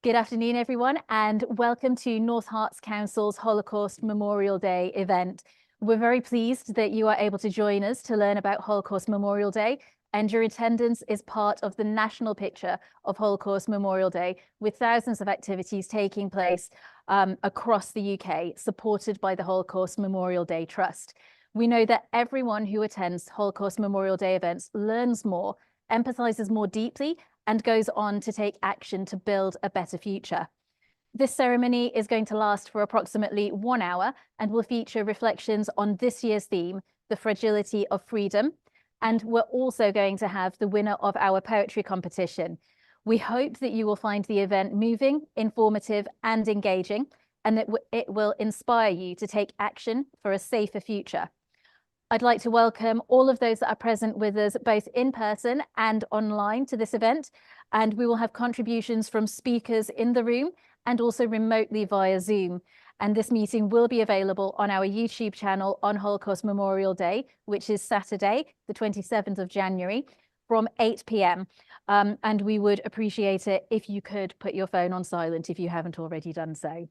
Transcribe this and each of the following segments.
Good afternoon, everyone, and welcome to North Herts Council's Holocaust Memorial Day event. We're very pleased that you are able to join us to learn about Holocaust Memorial Day, and your attendance is part of the national picture of Holocaust Memorial Day, with thousands of activities taking place across the UK, supported by the Holocaust Memorial Day Trust. We know that everyone who attends Holocaust Memorial Day events learns more, empathizes more deeply, and goes on to take action to build a better future. This ceremony is going to last for approximately 1 hour and will feature reflections on this year's theme, the fragility of freedom. And we're also going to have the winner of our poetry competition. We hope that you will find the event moving, informative, and engaging, and that it will inspire you to take action for a safer future. I'd like to welcome all of those that are present with us, both in person and online, to this event. And we will have contributions from speakers in the room and also remotely via Zoom. And this meeting will be available on our YouTube channel on Holocaust Memorial Day, which is Saturday, the 27th of January, from 8 p.m. And we would appreciate it if you could put your phone on silent if you haven't already done so.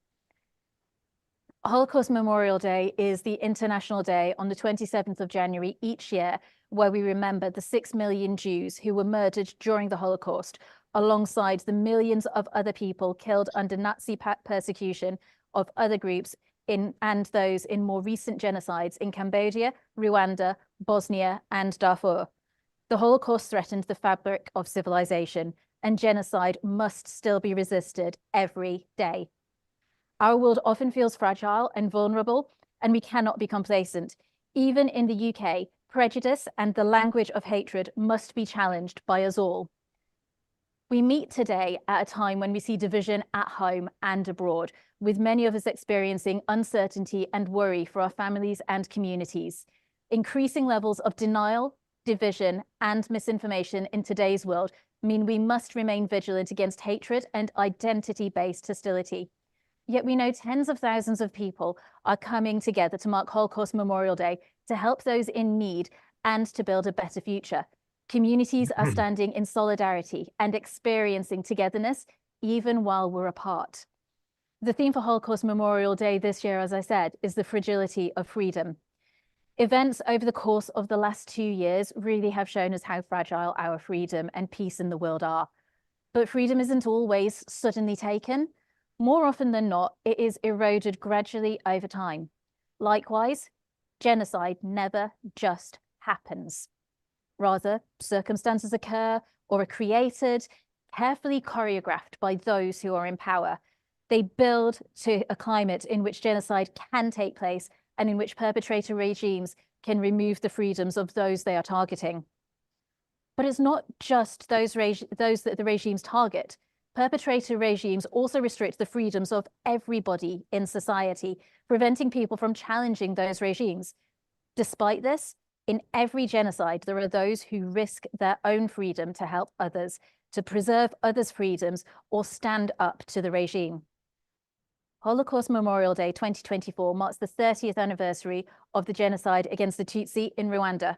Holocaust Memorial Day is the international day on the 27th of January each year, where we remember the 6 million Jews who were murdered during the Holocaust, alongside the millions of other people killed under Nazi persecution of other groups and those in more recent genocides in Cambodia, Rwanda, Bosnia, and Darfur. The Holocaust threatened the fabric of civilization, and genocide must still be resisted every day. Our world often feels fragile and vulnerable, and we cannot be complacent. Even in the UK, prejudice and the language of hatred must be challenged by us all. We meet today at a time when we see division at home and abroad, with many of us experiencing uncertainty and worry for our families and communities. Increasing levels of denial, division, and misinformation in today's world mean we must remain vigilant against hatred and identity-based hostility. Yet we know tens of thousands of people are coming together to mark Holocaust Memorial Day to help those in need and to build a better future. Communities are standing in solidarity and experiencing togetherness even while we're apart. The theme for Holocaust Memorial Day this year, as I said, is the fragility of freedom. Events over the course of the last 2 years really have shown us how fragile our freedom and peace in the world are. But freedom isn't always suddenly taken. More often than not, it is eroded gradually over time. Likewise, genocide never just happens. Rather, circumstances occur or are created, carefully choreographed by those who are in power. They build to a climate in which genocide can take place and in which perpetrator regimes can remove the freedoms of those they are targeting. But it's not just those that the regimes target. Perpetrator regimes also restrict the freedoms of everybody in society, preventing people from challenging those regimes. Despite this, in every genocide, there are those who risk their own freedom to help others, to preserve others' freedoms, or stand up to the regime. Holocaust Memorial Day 2024 marks the 30th anniversary of the genocide against the Tutsi in Rwanda.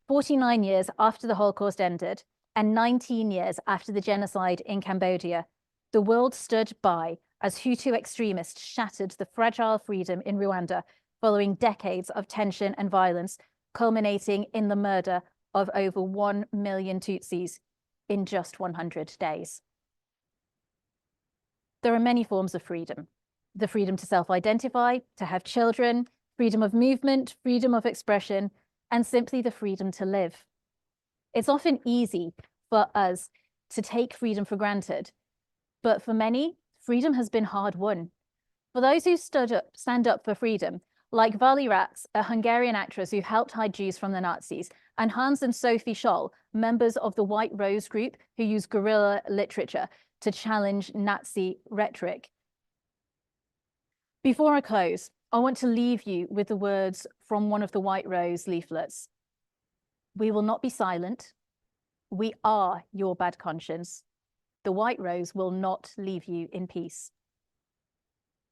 49 years after the Holocaust ended, and 19 years after the genocide in Cambodia, the world stood by as Hutu extremists shattered the fragile freedom in Rwanda following decades of tension and violence, culminating in the murder of over 1 million Tutsis in just 100 days. There are many forms of freedom. The freedom to self-identify, to have children, freedom of movement, freedom of expression, and simply the freedom to live. It's often easy for us to take freedom for granted, but for many, freedom has been hard won. For those who stand up for freedom, like Vali Rats, a Hungarian actress who helped hide Jews from the Nazis, and Hans and Sophie Scholl, members of the White Rose group who use guerrilla literature to challenge Nazi rhetoric. Before I close, I want to leave you with the words from one of the White Rose leaflets. We will not be silent. We are your bad conscience. The White Rose will not leave you in peace.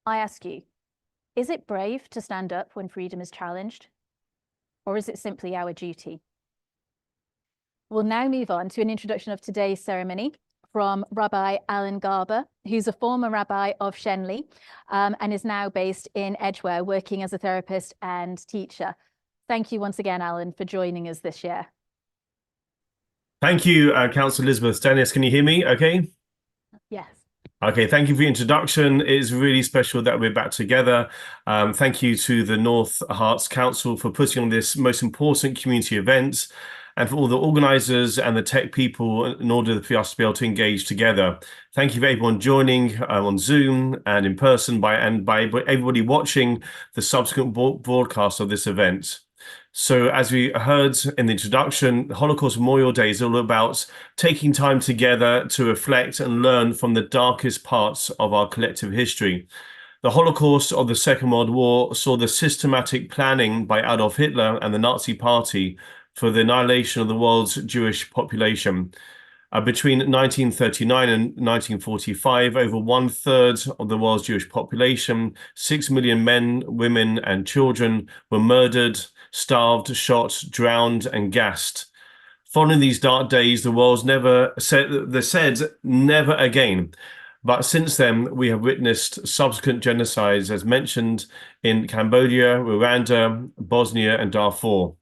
I ask you, is it brave to stand up when freedom is challenged? Or is it simply our duty? We'll now move on to an introduction of today's ceremony. from Rabbi Alan Garber, who's a former rabbi of Shenley and is now based in Edgware, working as a therapist and teacher. Thank you once again, Alan, for joining us this year. Thank you, Councillor Elizabeth. Dennis, can you hear me okay? Yes. Okay, thank you for the introduction. It's really special that we're back together. Thank you to the North Hearts Council for putting on this most important community event, and for all the organisers and the tech people in order for us to be able to engage together. Thank you for everyone joining on Zoom and in person, by everybody watching the subsequent broadcast of this event. So as we heard in the introduction, Holocaust Memorial Day is all about taking time together to reflect and learn from the darkest parts of our collective history. The Holocaust of the Second World War saw the systematic planning by Adolf Hitler and the Nazi Party for the annihilation of the world's Jewish population. Between 1939 and 1945, over 1/3 of the world's Jewish population, 6 million men, women, and children were murdered, starved, shot, drowned, and gassed. Following these dark days, the world's never said never again. But since then, we have witnessed subsequent genocides, as mentioned, in Cambodia, Rwanda, Bosnia, and Darfur.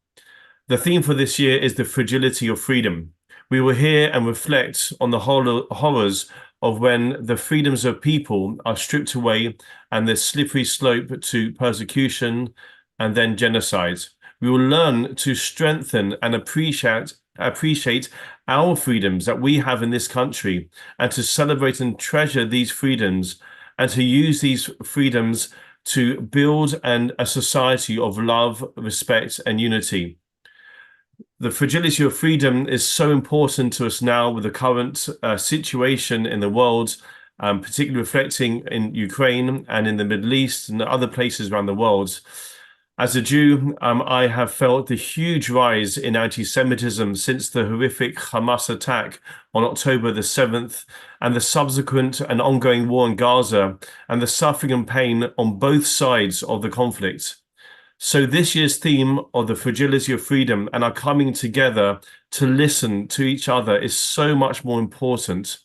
The theme for this year is the fragility of freedom. We will hear and reflect on the horrors of when the freedoms of people are stripped away and the slippery slope to persecution and then genocide. We will learn to strengthen and appreciate our freedoms that we have in this country, and to celebrate and treasure these freedoms, and to use these freedoms to build a society of love, respect, and unity. The fragility of freedom is so important to us now with the current situation in the world, particularly reflecting in Ukraine and in the Middle East and other places around the world. As a Jew, I have felt the huge rise in anti-Semitism since the horrific Hamas attack on October the 7th, and the subsequent and ongoing war in Gaza, and the suffering and pain on both sides of the conflict. So this year's theme of the fragility of freedom and our coming together to listen to each other is so much more important.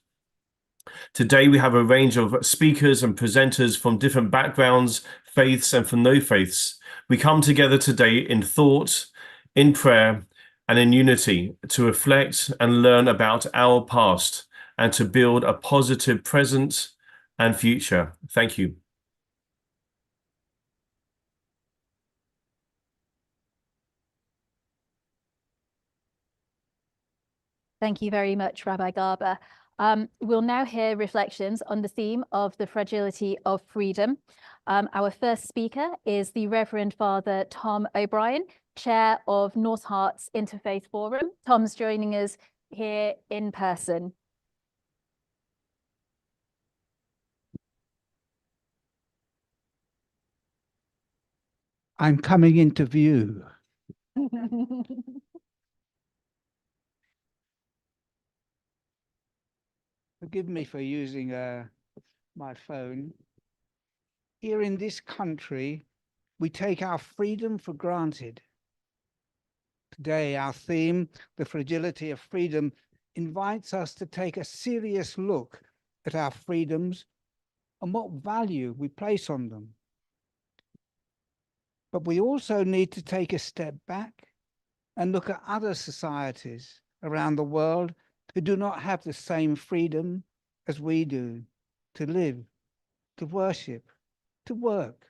Today, we have a range of speakers and presenters from different backgrounds, faiths, and from no faiths. We come together today in thought, in prayer, and in unity to reflect and learn about our past and to build a positive present and future. Thank you. Thank you very much, Rabbi Garber. We'll now hear reflections on the theme of the fragility of freedom. Our first speaker is the Reverend Father Tom O'Brien, Chair of North Hearts Interfaith Forum. Tom's joining us here in person. I'm coming into view. Forgive me for using my phone. Here in this country, we take our freedom for granted. Today, our theme, the fragility of freedom, invites us to take a serious look at our freedoms and what value we place on them. But we also need to take a step back and look at other societies around the world who do not have the same freedom as we do to live, to worship, to work,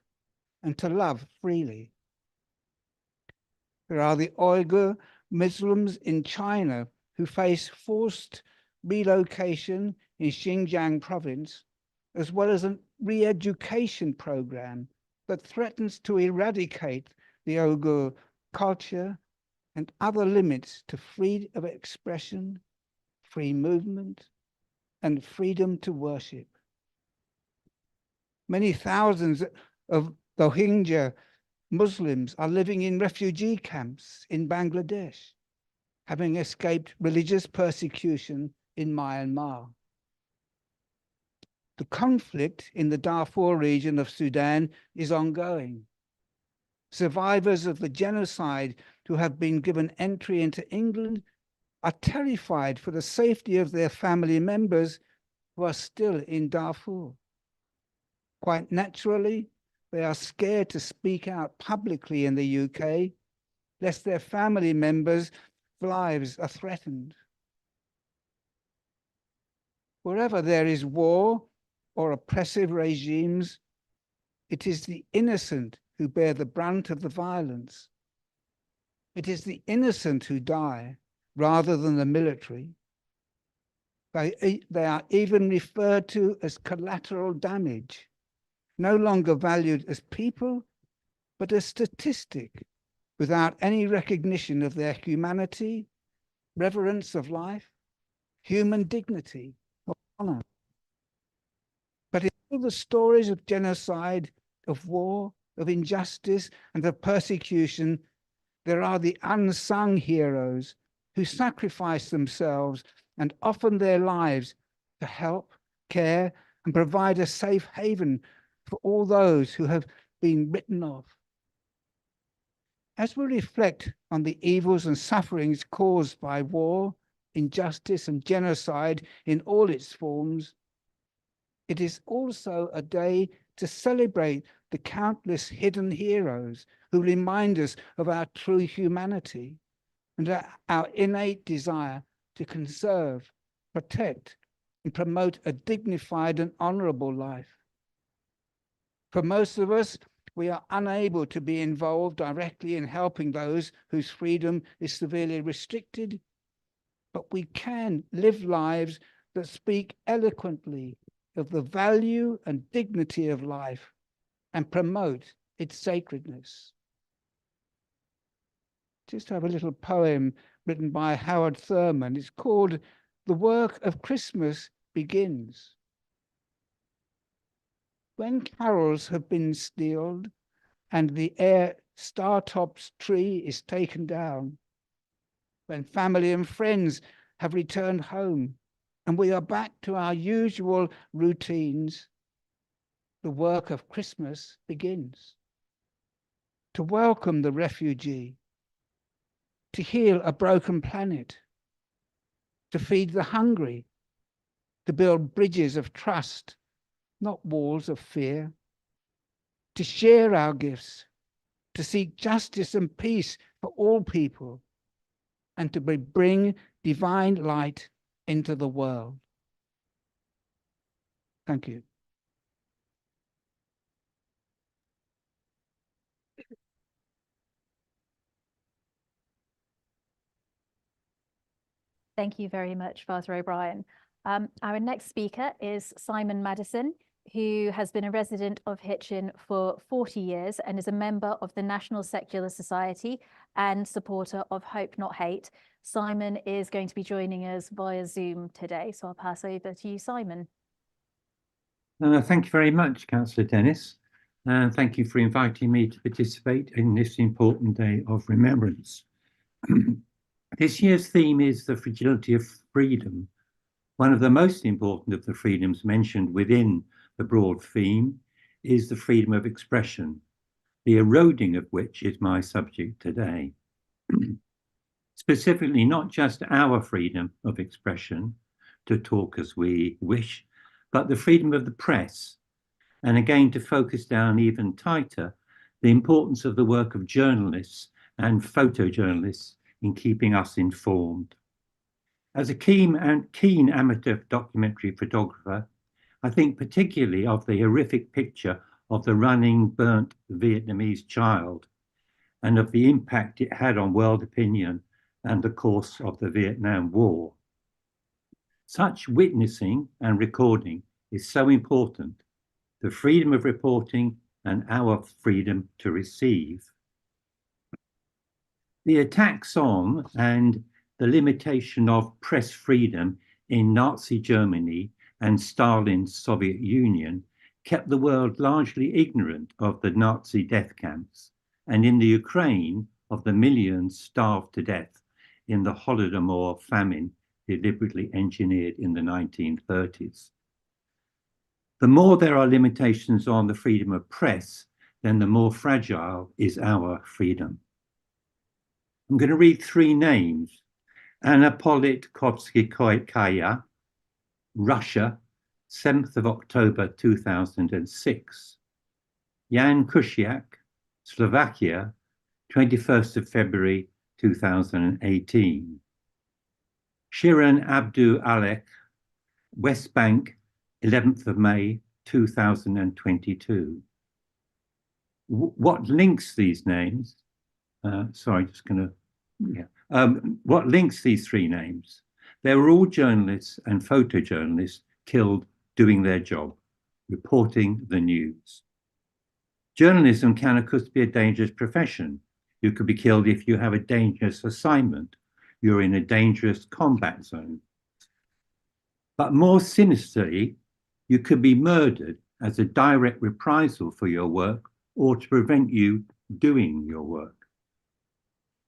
and to love freely. There are the Uyghur Muslims in China who face forced relocation in Xinjiang province, as well as a re-education program that threatens to eradicate the Uyghur culture and other limits to freedom of expression, free movement, and freedom to worship. Many thousands of Rohingya Muslims are living in refugee camps in Bangladesh, having escaped religious persecution in Myanmar. The conflict in the Darfur region of Sudan is ongoing. Survivors of the genocide who have been given entry into England are terrified for the safety of their family members who are still in Darfur. Quite naturally, they are scared to speak out publicly in the UK, lest their family members' lives are threatened. Wherever there is war or oppressive regimes, it is the innocent who bear the brunt of the violence. It is the innocent who die rather than the military. They are even referred to as collateral damage, no longer valued as people, but as statistic, without any recognition of their humanity, reverence of life, human dignity, or honor. But in all the stories of genocide, of war, of injustice, and of persecution, there are the unsung heroes who sacrifice themselves and often their lives to help, care, and provide a safe haven for all those who have been written off. As we reflect on the evils and sufferings caused by war, injustice, and genocide in all its forms, it is also a day to celebrate the countless hidden heroes who remind us of our true humanity and our innate desire to conserve, protect, and promote a dignified and honorable life. For most of us, we are unable to be involved directly in helping those whose freedom is severely restricted, but we can live lives that speak eloquently of the value and dignity of life and promote its sacredness. Just have a little poem written by Howard Thurman. It's called "The Work of Christmas Begins." When carols have been stilled and the star-topped tree is taken down, when family and friends have returned home and we are back to our usual routines, the work of Christmas begins. To welcome the refugee, to heal a broken planet, to feed the hungry, to build bridges of trust, not walls of fear, to share our gifts, to seek justice and peace for all people, and to bring divine light into the world. Thank you. Thank you very much, Father O'Brien. Our next speaker is Simon Madison, who has been a resident of Hitchin for 40 years and is a member of the National Secular Society and supporter of Hope Not Hate. Simon is going to be joining us via Zoom today, so I'll pass over to you, Simon. Thank you very much, Councillor Dennis, and thank you for inviting me to participate in this important day of remembrance. This year's theme is the fragility of freedom. One of the most important of the freedoms mentioned within the broad theme is the freedom of expression, the eroding of which is my subject today. Specifically, not just our freedom of expression to talk as we wish, but the freedom of the press, and again to focus down even tighter, the importance of the work of journalists and photojournalists in keeping us informed. As a keen amateur documentary photographer, I think particularly of the horrific picture of the running, burnt Vietnamese child and of the impact it had on world opinion and the course of the Vietnam War. Such witnessing and recording is so important, the freedom of reporting and our freedom to receive. The attacks on and the limitation of press freedom in Nazi Germany and Stalin's Soviet Union kept the world largely ignorant of the Nazi death camps, and in the Ukraine of the millions starved to death in the Holodomor famine deliberately engineered in the 1930s. The more there are limitations on the freedom of press, then the more fragile is our freedom. I'm going to read three names. Anna Politkovskaya, Russia, 7th of October 2006. Jan Kuciak, Slovakia, 21st of February 2018. Shirin Abdu Alek, West Bank, 11th of May 2022. What links these names? What links these three names? They were all journalists and photojournalists killed doing their job, reporting the news. Journalism can, of course, be a dangerous profession. You could be killed if you have a dangerous assignment. You're in a dangerous combat zone. But more sinisterly, you could be murdered as a direct reprisal for your work or to prevent you doing your work.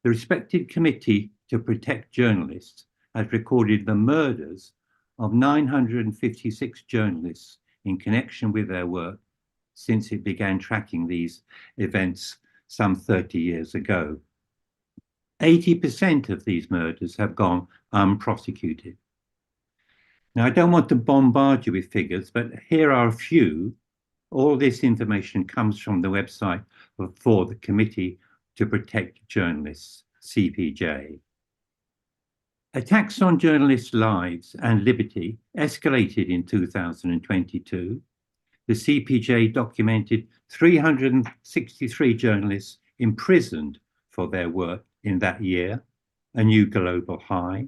The respected Committee to Protect Journalists has recorded the murders of 956 journalists in connection with their work since it began tracking these events some 30 years ago. 80% of these murders have gone unprosecuted. Now, I don't want to bombard you with figures, but here are a few. All this information comes from the website for the Committee to Protect Journalists, CPJ. Attacks on journalists' lives and liberty escalated in 2022. The CPJ documented 363 journalists imprisoned for their work in that year, a new global high.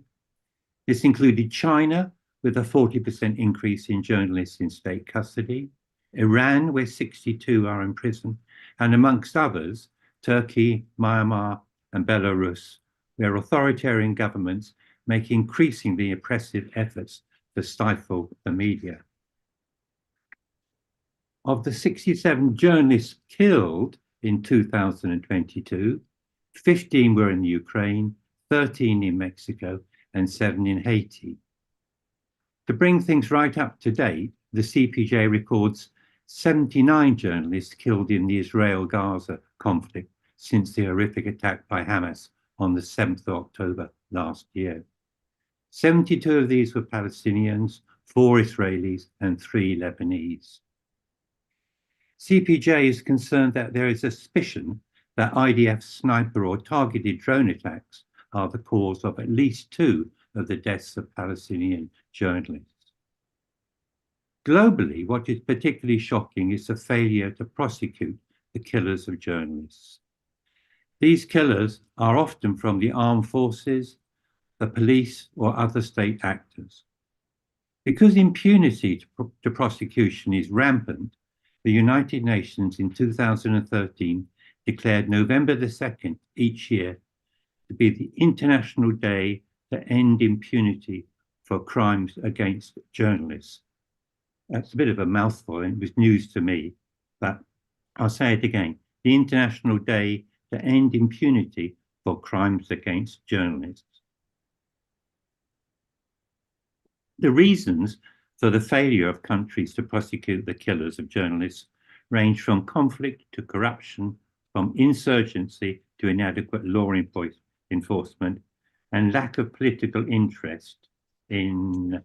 This included China, with a 40% increase in journalists in state custody, Iran, where 62 are in prison, and amongst others, Turkey, Myanmar, and Belarus, where authoritarian governments make increasingly oppressive efforts to stifle the media. Of the 67 journalists killed in 2022, 15 were in Ukraine, 13 in Mexico, and 7 in Haiti. To bring things right up to date, the CPJ records 79 journalists killed in the Israel-Gaza conflict since the horrific attack by Hamas on the 7th of October last year. 72 of these were Palestinians, 4 Israelis, and 3 Lebanese. CPJ is concerned that there is a suspicion that IDF sniper or targeted drone attacks are the cause of at least 2 of the deaths of Palestinian journalists. Globally, what is particularly shocking is the failure to prosecute the killers of journalists. These killers are often from the armed forces, the police, or other state actors. Because impunity to prosecution is rampant, the United Nations in 2013 declared November the 2nd each year to be the International Day to End Impunity for Crimes Against Journalists. That's a bit of a mouthful, and it was news to me, but I'll say it again. The International Day to End Impunity for Crimes Against Journalists. The reasons for the failure of countries to prosecute the killers of journalists range from conflict to corruption, from insurgency to inadequate law enforcement, and lack of political interest in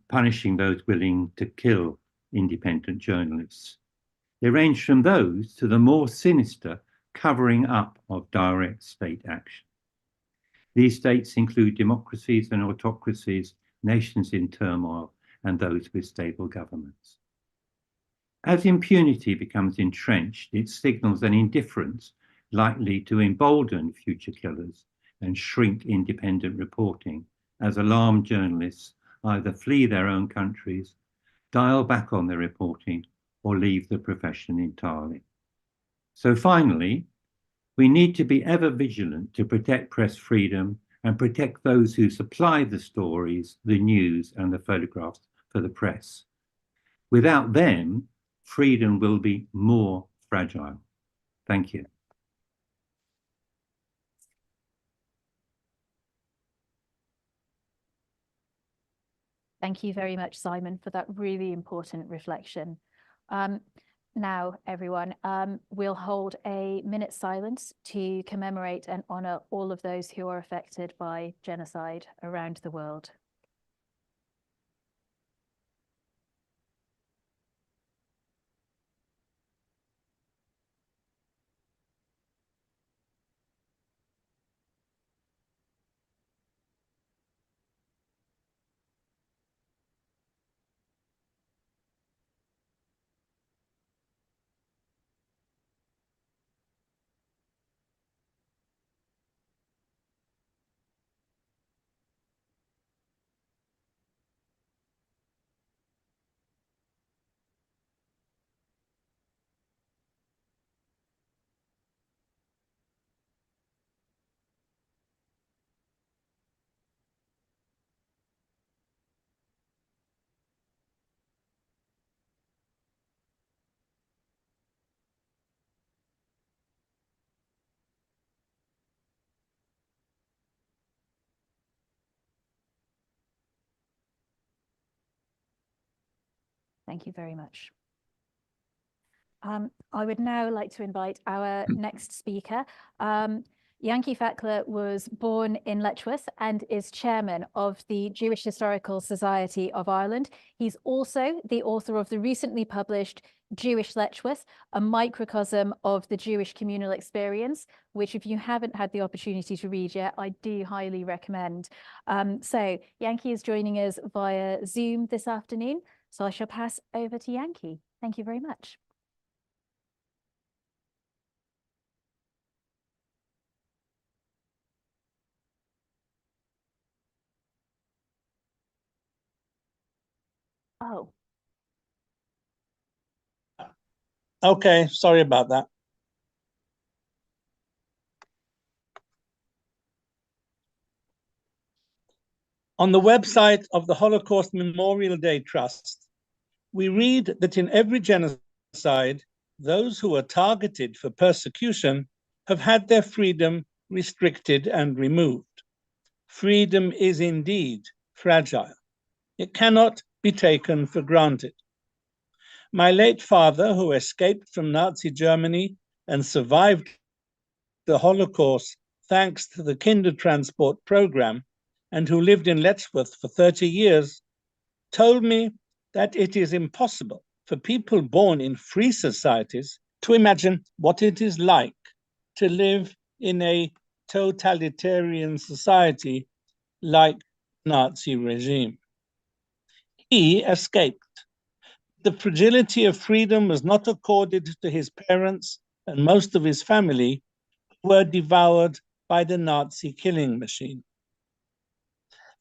punishing those willing to kill independent journalists. They range from those to the more sinister covering up of direct state action. These states include democracies and autocracies, nations in turmoil, and those with stable governments. As impunity becomes entrenched, it signals an indifference likely to embolden future killers and shrink independent reporting as alarmed journalists either flee their own countries, dial back on their reporting, or leave the profession entirely. So finally, we need to be ever vigilant to protect press freedom and protect those who supply the stories, the news, and the photographs for the press. Without them, freedom will be more fragile. Thank you. Thank you very much, Simon, for that really important reflection. Now, everyone, we'll hold a minute's silence to commemorate and honor all of those who are affected by genocide around the world. Thank you very much. I would now like to invite our next speaker. Yankee Fackler was born in Letchworth and is chairman of the Jewish Historical Society of Ireland. He's also the author of the recently published Jewish Letchworth, a microcosm of the Jewish communal experience, which if you haven't had the opportunity to read yet, I do highly recommend. So Yankee is joining us via Zoom this afternoon. So I shall pass over to Yankee. Thank you very much. Oh, Okay, sorry about that. On the website of the Holocaust Memorial Day Trust, we read that in every genocide, those who are targeted for persecution have had their freedom restricted and removed. Freedom is indeed fragile. It cannot be taken for granted. My late father, who escaped from Nazi Germany and survived the Holocaust thanks to the Kindertransport program, and who lived in Letchworth for 30 years, told me that it is impossible for people born in free societies to imagine what it is like to live in a totalitarian society like the Nazi regime. He escaped. The fragility of freedom was not accorded to his parents, and most of his family were devoured by the Nazi killing machine.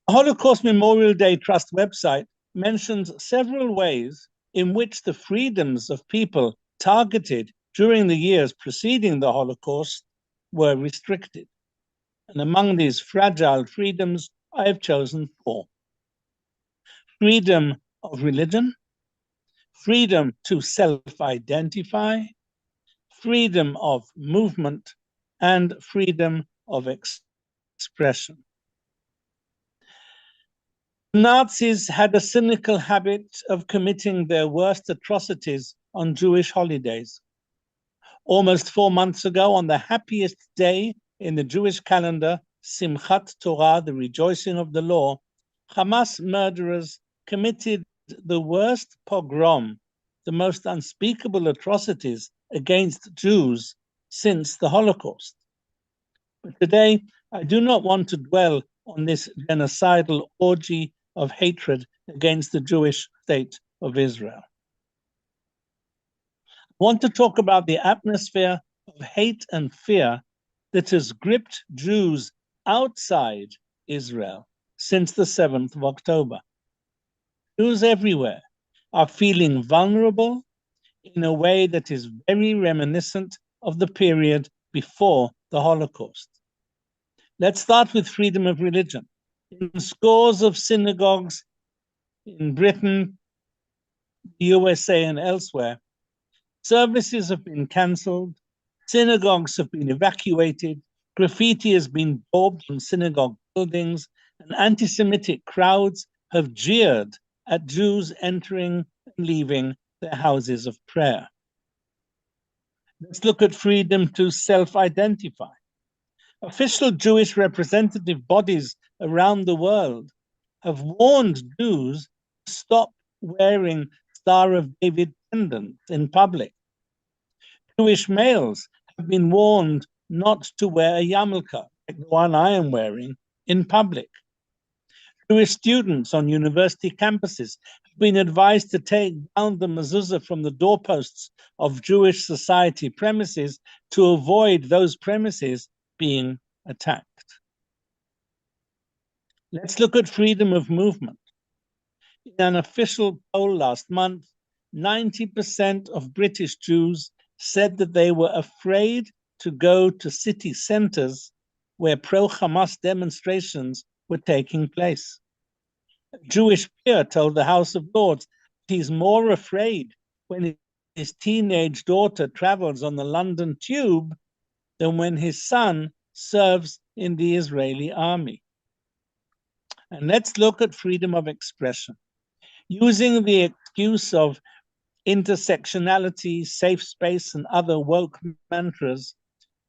The Holocaust Memorial Day Trust website mentions several ways in which the freedoms of people targeted during the years preceding the Holocaust were restricted. And among these fragile freedoms, I have chosen four. Freedom of religion, freedom to self-identify, freedom of movement, and freedom of expression. Nazis had a cynical habit of committing their worst atrocities on Jewish holidays. Almost 4 months ago, on the happiest day in the Jewish calendar, Simchat Torah, the rejoicing of the law, Hamas murderers committed the worst pogrom, the most unspeakable atrocities against Jews since the Holocaust. But today, I do not want to dwell on this genocidal orgy of hatred against the Jewish state of Israel. I want to talk about the atmosphere of hate and fear that has gripped Jews outside Israel since the 7th of October. Jews everywhere are feeling vulnerable in a way that is very reminiscent of the period before the Holocaust. Let's start with freedom of religion. In scores of synagogues in Britain, the USA, and elsewhere, services have been cancelled, synagogues have been evacuated, graffiti has been daubed on synagogue buildings, and anti-Semitic crowds have jeered at Jews entering and leaving their houses of prayer. Let's look at freedom to self-identify. Official Jewish representative bodies around the world have warned Jews to stop wearing Star of David pendants in public. Jewish males have been warned not to wear a yarmulke, like the one I am wearing, in public. Jewish students on university campuses have been advised to take down the mezuzah from the doorposts of Jewish society premises to avoid those premises being attacked. Let's look at freedom of movement. In an official poll last month, 90% of British Jews said that they were afraid to go to city centers where pro-Hamas demonstrations were taking place. A Jewish peer told the House of Lords he's more afraid when his teenage daughter travels on the London Tube than when his son serves in the Israeli army. And let's look at freedom of expression. Using the excuse of intersectionality, safe space, and other woke mantras,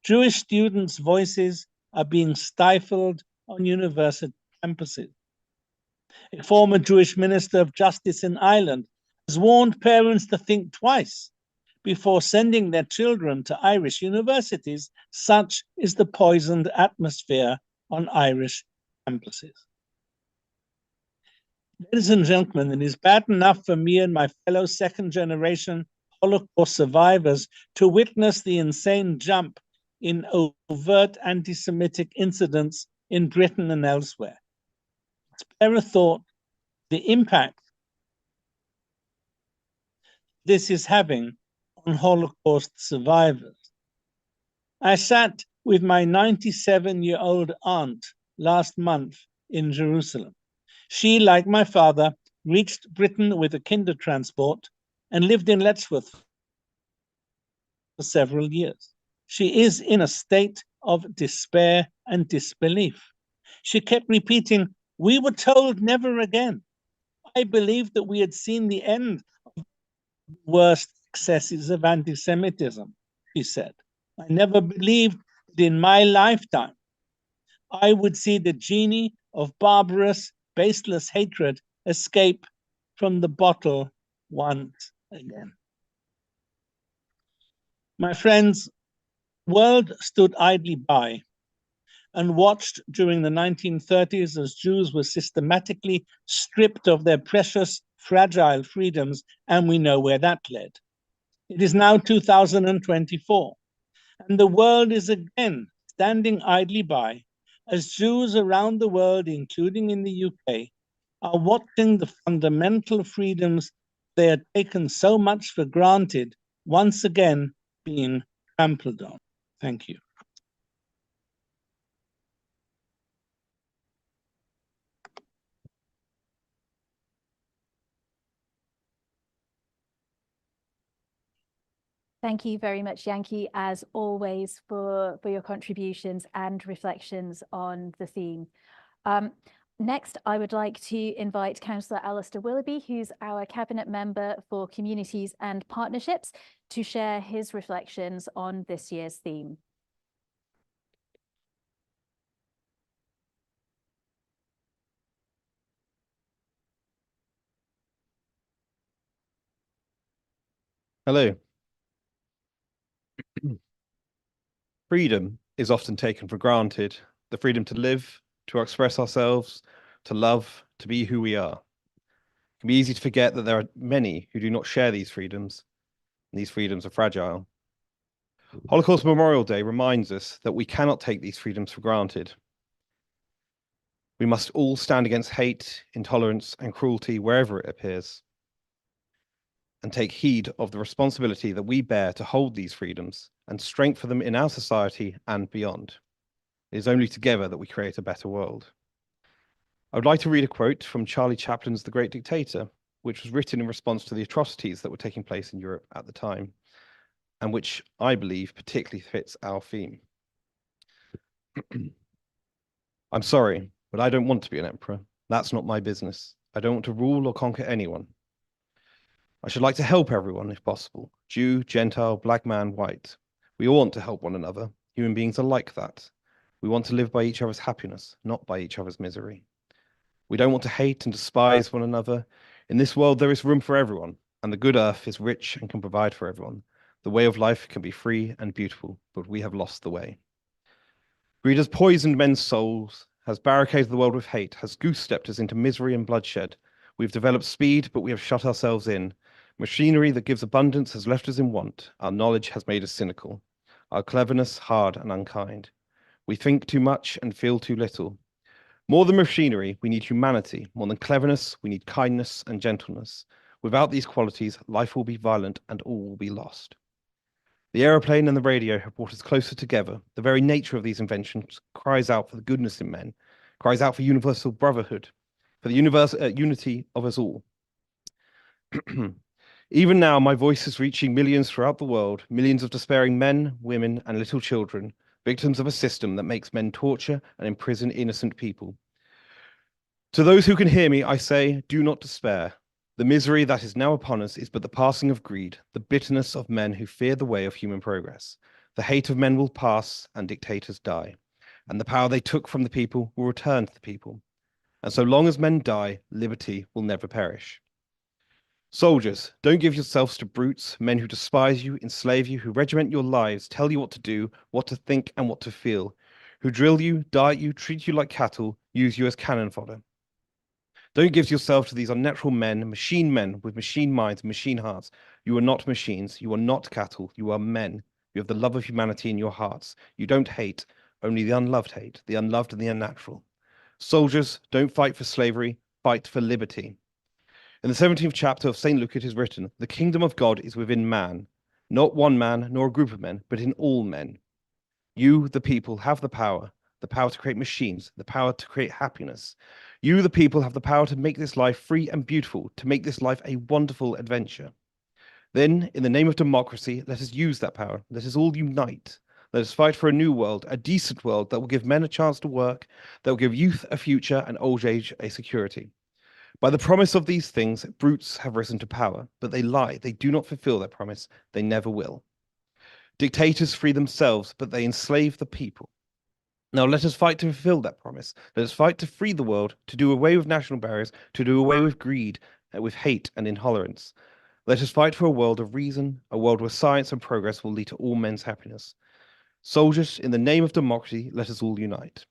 Jewish students' voices are being stifled on university campuses. A former Jewish minister of justice in Ireland has warned parents to think twice before sending their children to Irish universities. Such is the poisoned atmosphere on Irish campuses. Ladies and gentlemen, it is bad enough for me and my fellow second-generation Holocaust survivors to witness the insane jump in overt anti-Semitic incidents in Britain and elsewhere. Spare a thought the impact this is having on Holocaust survivors. I sat with my 97-year-old aunt last month in Jerusalem. She, like my father, reached Britain with a kinder transport and lived in Letchworth for several years. She is in a state of despair and disbelief. She kept repeating, "We were told never again." I believed that we had seen the end of the worst excesses of anti-Semitism, she said. I never believed that in my lifetime I would see the genie of barbarous, baseless hatred escape from the bottle once again. My friends, the world stood idly by and watched during the 1930s as Jews were systematically stripped of their precious, fragile freedoms, and we know where that led. It is now 2024, and the world is again standing idly by as Jews around the world, including in the UK, are watching the fundamental freedoms they had taken so much for granted once again being trampled on. Thank you. Thank you very much, Yankee, as always, for your contributions and reflections on the theme. Next, I would like to invite Councillor Alistair Willoughby, who's our Cabinet Member for Communities and Partnerships, to share his reflections on this year's theme. Hello. Freedom is often taken for granted. The freedom to live, to express ourselves, to love, to be who we are. It can be easy to forget that there are many who do not share these freedoms, and these freedoms are fragile. Holocaust Memorial Day reminds us that we cannot take these freedoms for granted. We must all stand against hate, intolerance, and cruelty wherever it appears, and take heed of the responsibility that we bear to hold these freedoms and strengthen them in our society and beyond. It is only together that we create a better world. I would like to read a quote from Charlie Chaplin's The Great Dictator, which was written in response to the atrocities that were taking place in Europe at the time, and which I believe particularly fits our theme. I'm sorry, but I don't want to be an emperor. That's not my business. I don't want to rule or conquer anyone. I should like to help everyone if possible. Jew, Gentile, black man, white. We all want to help one another. Human beings are like that. We want to live by each other's happiness, not by each other's misery. We don't want to hate and despise one another. In this world, there is room for everyone, and the good earth is rich and can provide for everyone. The way of life can be free and beautiful, but we have lost the way. Greed has poisoned men's souls, has barricaded the world with hate, has goose-stepped us into misery and bloodshed. We've developed speed, but we have shut ourselves in. Machinery that gives abundance has left us in want. Our knowledge has made us cynical. Our cleverness hard and unkind. We think too much and feel too little. More than machinery, we need humanity. More than cleverness, we need kindness and gentleness. Without these qualities, life will be violent and all will be lost. The aeroplane and the radio have brought us closer together. The very nature of these inventions cries out for the goodness in men, cries out for universal brotherhood, for the unity of us all. Even now, my voice is reaching millions throughout the world, millions of despairing men, women, and little children, victims of a system that makes men torture and imprison innocent people. To those who can hear me, I say, do not despair. The misery that is now upon us is but the passing of greed, the bitterness of men who fear the way of human progress. The hate of men will pass and dictators die, and the power they took from the people will return to the people. And so long as men die, liberty will never perish. Soldiers, don't give yourselves to brutes, men who despise you, enslave you, who regiment your lives, tell you what to do, what to think, and what to feel, who drill you, diet you, treat you like cattle, use you as cannon fodder. Don't give yourself to these unnatural men with machine minds and machine hearts. You are not machines. You are not cattle. You are men. You have the love of humanity in your hearts. You don't hate. Only the unloved hate, the unloved and the unnatural. Soldiers, don't fight for slavery. Fight for liberty. In the 17th chapter of St. Luke, it is written, the kingdom of God is within man, not one man nor a group of men, but in all men. You, the people, have the power to create machines, the power to create happiness. You, the people, have the power to make this life free and beautiful, to make this life a wonderful adventure. Then, in the name of democracy, let us use that power. Let us all unite. Let us fight for a new world, a decent world that will give men a chance to work, that will give youth a future and old age a security. By the promise of these things, brutes have risen to power, but they lie. They do not fulfill their promise. They never will. Dictators free themselves, but they enslave the people. Now let us fight to fulfill that promise. Let us fight to free the world, to do away with national barriers, to do away with greed, with hate and intolerance. Let us fight for a world of reason, a world where science and progress will lead to all men's happiness. Soldiers, in the name of democracy, let us all unite.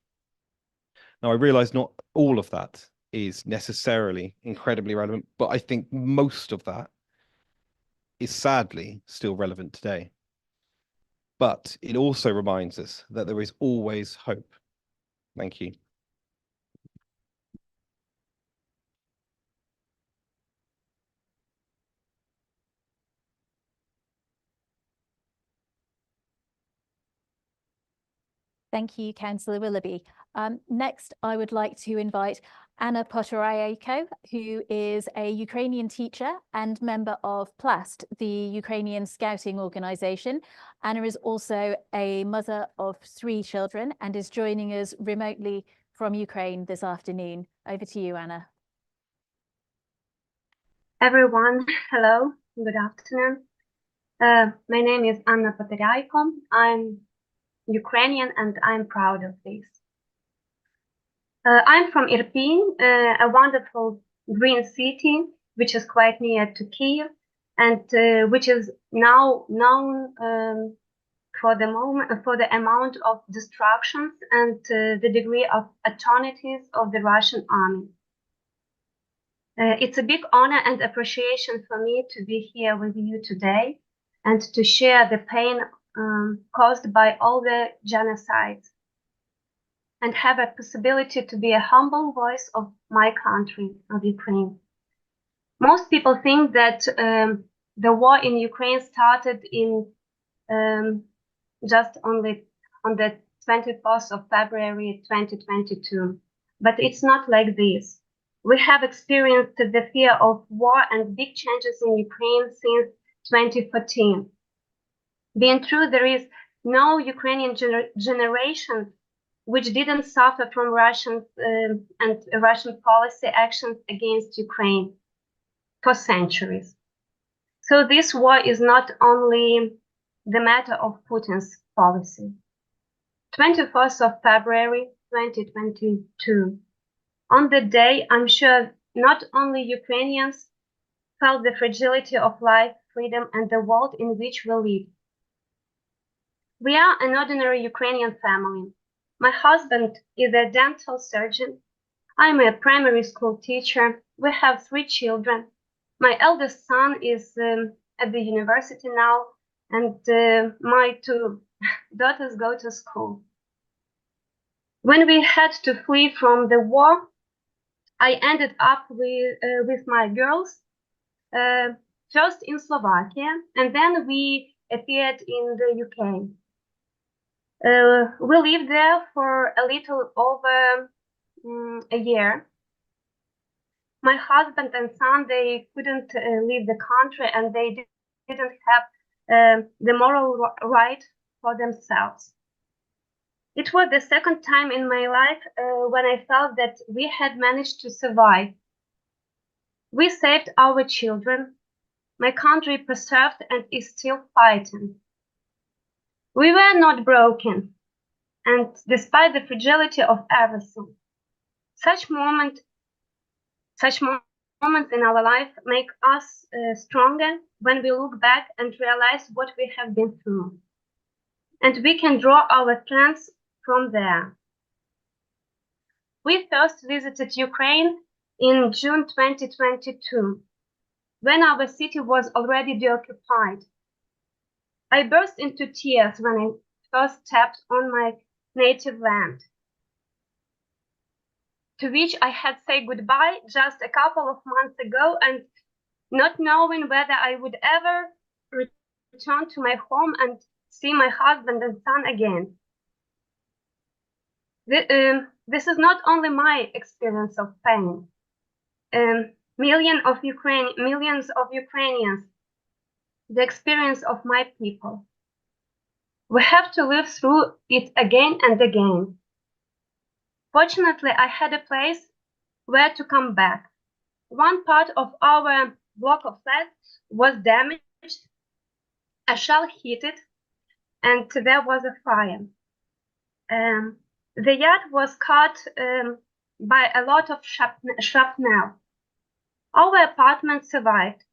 Now I realize not all of that is necessarily incredibly relevant, but I think most of that is sadly still relevant today. But it also reminds us that there is always hope. Thank you. Thank you, Councillor Willoughby. Next, I would like to invite Anna Potorayenko, who is a Ukrainian teacher and member of PLAST, the Ukrainian Scouting Organization. Anna is also a mother of 3 children and is joining us remotely from Ukraine this afternoon. Over to you, Anna. Everyone, hello, good afternoon. My name is Anna Potorayenko. I'm Ukrainian and I'm proud of this. I'm from Irpin, a wonderful green city, which is quite near to Kiev, and which is now known for the amount of destructions and the degree of atrocities of the Russian army. It's a big honor and appreciation for me to be here with you today and to share the pain caused by all the genocides and have a possibility to be a humble voice of my country, of Ukraine. Most people think that the war in Ukraine started in just on the 24th of February 2022, but it's not like this. We have experienced the fear of war and big changes in Ukraine since 2014. Being true, there is no Ukrainian generation which didn't suffer from Russian and Russian policy actions against Ukraine for centuries. So this war is not only the matter of Putin's policy. 21st of February 2022. On the day, I'm sure not only Ukrainians felt the fragility of life, freedom, and the world in which we live. We are an ordinary Ukrainian family. My husband is a dental surgeon. I'm a primary school teacher. We have 3 children. My eldest son is at the university now, and my 2 daughters go to school. When we had to flee from the war, I ended up with my girls, first in Slovakia, and then we appeared in the UK. We lived there for a little over a year. My husband and son, they couldn't leave the country, and they didn't have the moral right for themselves. It was the second time in my life when I felt that we had managed to survive. We saved our children. My country preserved and is still fighting. We were not broken, and despite the fragility of everything, such moments in our life make us stronger when we look back and realize what we have been through. And we can draw our strengths from there. We first visited Ukraine in June 2022, when our city was already deoccupied. I burst into tears when I first stepped on my native land, to which I had said goodbye just a couple of months ago, and not knowing whether I would ever return to my home and see my husband and son again. This is not only my experience of pain. Millions of Ukrainians, the experience of my people. We have to live through it again and again. Fortunately, I had a place where to come back. One part of our block of flats was damaged, a shell hit it, and there was a fire. The yard was cut by a lot of shrapnel. Our apartment survived.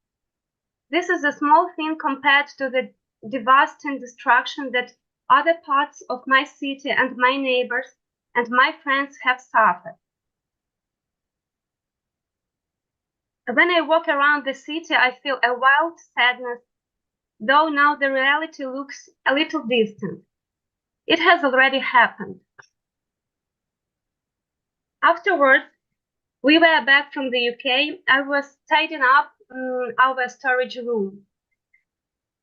This is a small thing compared to the devastating destruction that other parts of my city and my neighbors and my friends have suffered. When I walk around the city, I feel a wild sadness, though now the reality looks a little distant. It has already happened. Afterwards, we were back from the UK. I was tidying up our storage room,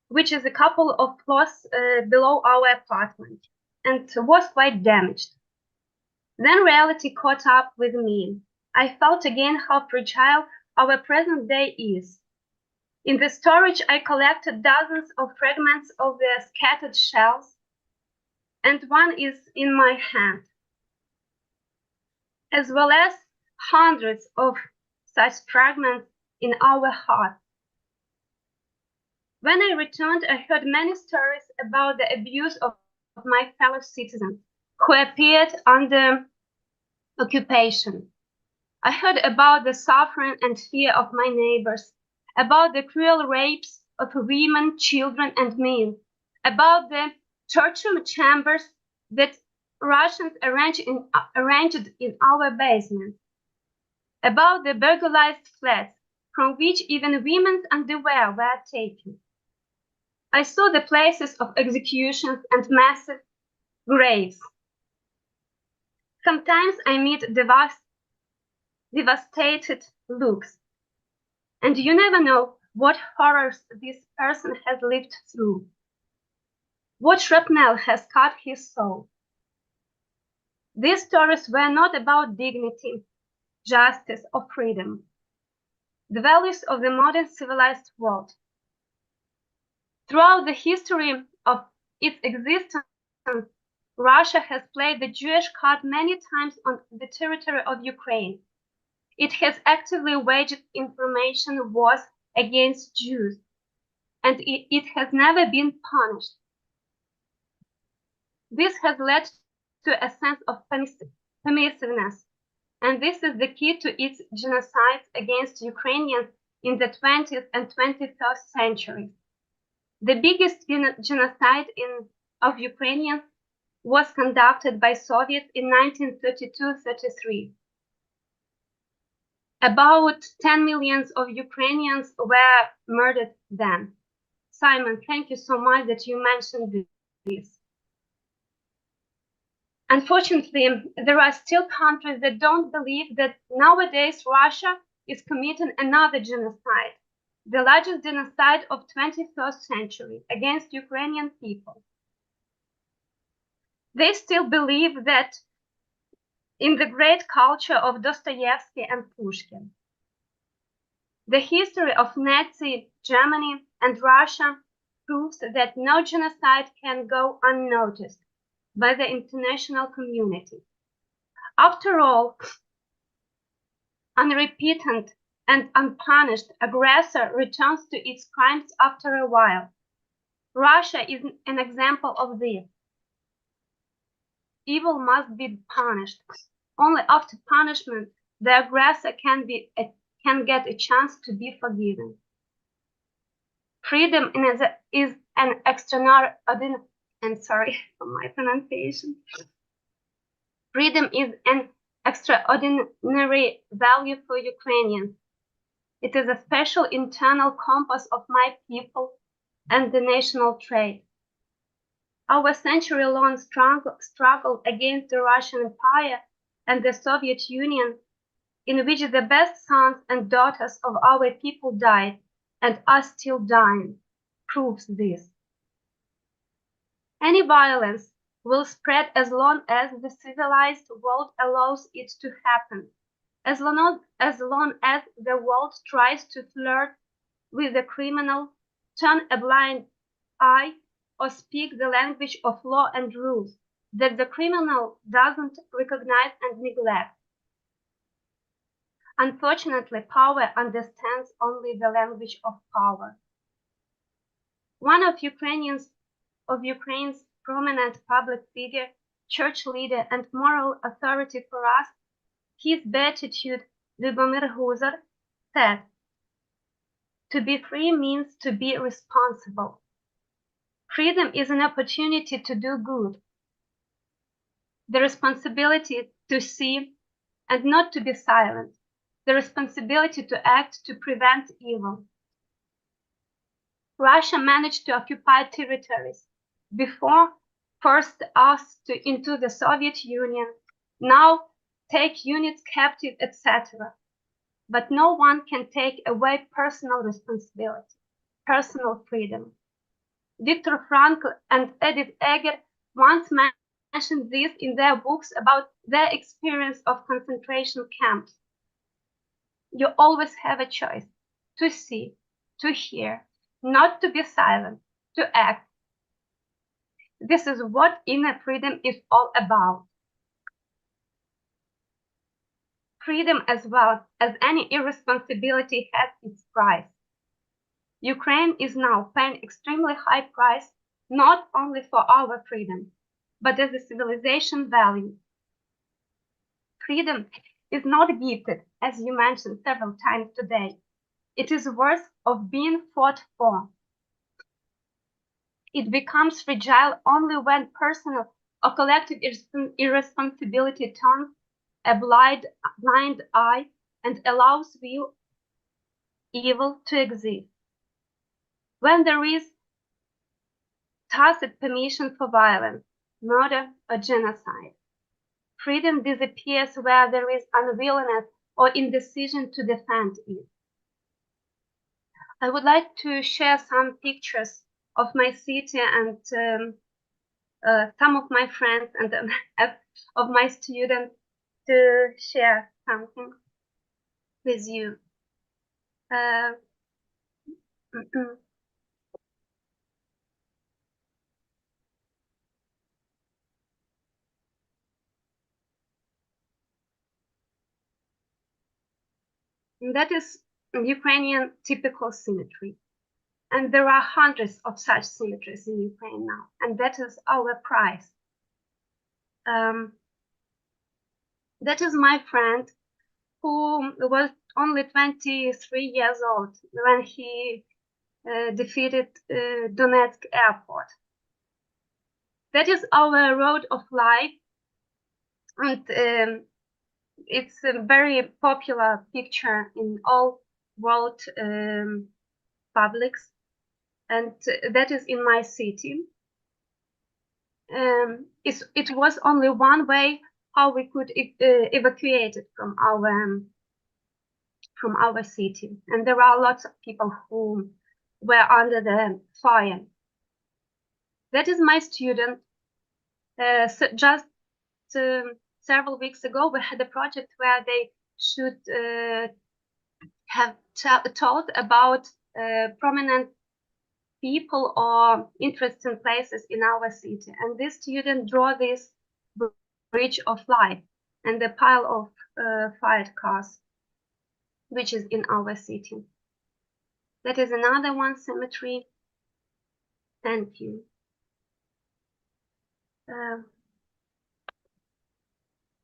which is a couple of floors below our apartment, and was quite damaged. Then reality caught up with me. I felt again how fragile our present day is. In the storage, I collected dozens of fragments of the scattered shells, and one is in my hand, as well as hundreds of such fragments in our heart. When I returned, I heard many stories about the abuse of my fellow citizens who appeared under occupation. I heard about the suffering and fear of my neighbors, about the cruel rapes of women, children, and men, about the torture chambers that Russians arranged in our basement, about the burglarized flats from which even women's underwear were taken. I saw the places of executions and massive graves. Sometimes I meet devastated looks, and you never know what horrors this person has lived through, what shrapnel has cut his soul. These stories were not about dignity, justice, or freedom, the values of the modern civilized world. Throughout the history of its existence, Russia has played the Jewish card many times on the territory of Ukraine. It has actively waged information wars against Jews, and it has never been punished. This has led to a sense of permissiveness, and this is the key to its genocides against Ukrainians in the 20th and 21st centuries. The biggest genocide of Ukrainians was conducted by Soviets in 1932-33. About 10 million of Ukrainians were murdered then. Simon, thank you so much that you mentioned this. Unfortunately, there are still countries that don't believe that nowadays Russia is committing another genocide, the largest genocide of 21st century against Ukrainian people. They still believe that in the great culture of Dostoevsky and Pushkin. The history of Nazi Germany and Russia proves that no genocide can go unnoticed by the international community. After all, unrepentant and unpunished aggressor returns to its crimes after a while. Russia is an example of this. Evil must be punished. Only after punishment, the aggressor can get a chance to be forgiven. Freedom is an extraordinary, and sorry for my pronunciation. Freedom is an extraordinary value for Ukrainians. It is a special internal compass of my people and the national trait. Our century-long struggle against the Russian Empire and the Soviet Union, in which the best sons and daughters of our people died and are still dying, proves this. Any violence will spread as long as the civilized world allows it to happen, as long as the world tries to flirt with the criminal, turn a blind eye, or speak the language of law and rules that the criminal doesn't recognize and neglect. Unfortunately, power understands only the language of power. One of Ukraine's prominent public figure, church leader, and moral authority for us, His Beatitude Lyubomir Huzar, said, "To be free means to be responsible. Freedom is an opportunity to do good, the responsibility to see and not to be silent, the responsibility to act to prevent evil." Russia managed to occupy territories before forced us into the Soviet Union, now take units captive, etc. But no one can take away personal responsibility, personal freedom. Viktor Frankl and Edith Eger once mentioned this in their books about their experience of concentration camps. You always have a choice to see, to hear, not to be silent, to act. This is what inner freedom is all about. Freedom, as well as any irresponsibility, has its price. Ukraine is now paying extremely high price, not only for our freedom, but as a civilization value. Freedom is not gifted, as you mentioned several times today. It is worth of being fought for. It becomes fragile only when personal or collective irresponsibility turns a blind eye and allows evil to exist. When there is tacit permission for violence, murder, or genocide, freedom disappears where there is unwillingness or indecision to defend it. I would like to share some pictures of my city and some of my friends and of my students to share something with you. That is Ukrainian typical symmetry. And there are hundreds of such cemeteries in Ukraine now, and that is our prize. That is my friend who was only 23 years old when he defeated Donetsk airport. That is our road of life, and it's a very popular picture in all world publics, and that is in my city. It was only one way how we could evacuate it from our city, and there are lots of people who were under the fire. That is my student. So just several weeks ago, we had a project where they should have told about prominent people or interesting places in our city. And this student drew this bridge of life and the pile of fired cars, which is in our city. That is another one cemetery. Thank you.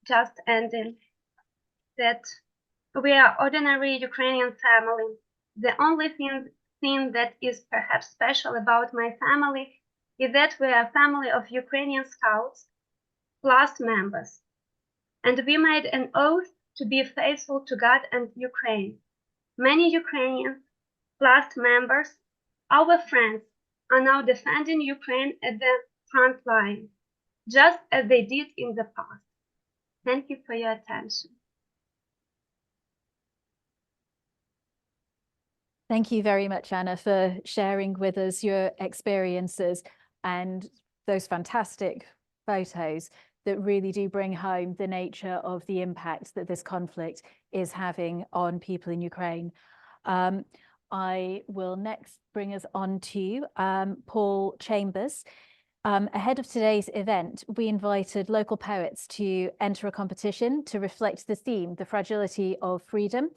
Just ending that we are ordinary Ukrainian family. The only thing that is perhaps special about my family is that we are a family of Ukrainian scouts plus members. And we made an oath to be faithful to God and Ukraine. Many Ukrainians plus members, our friends, are now defending Ukraine at the front line, just as they did in the past. Thank you for your attention. Thank you very much, Anna, for sharing with us your experiences and those fantastic photos that really do bring home the nature of the impact that this conflict is having on people in Ukraine. I will next bring us on to Paul Chambers. Ahead of today's event, we invited local poets to enter a competition to reflect the theme, the fragility of freedom.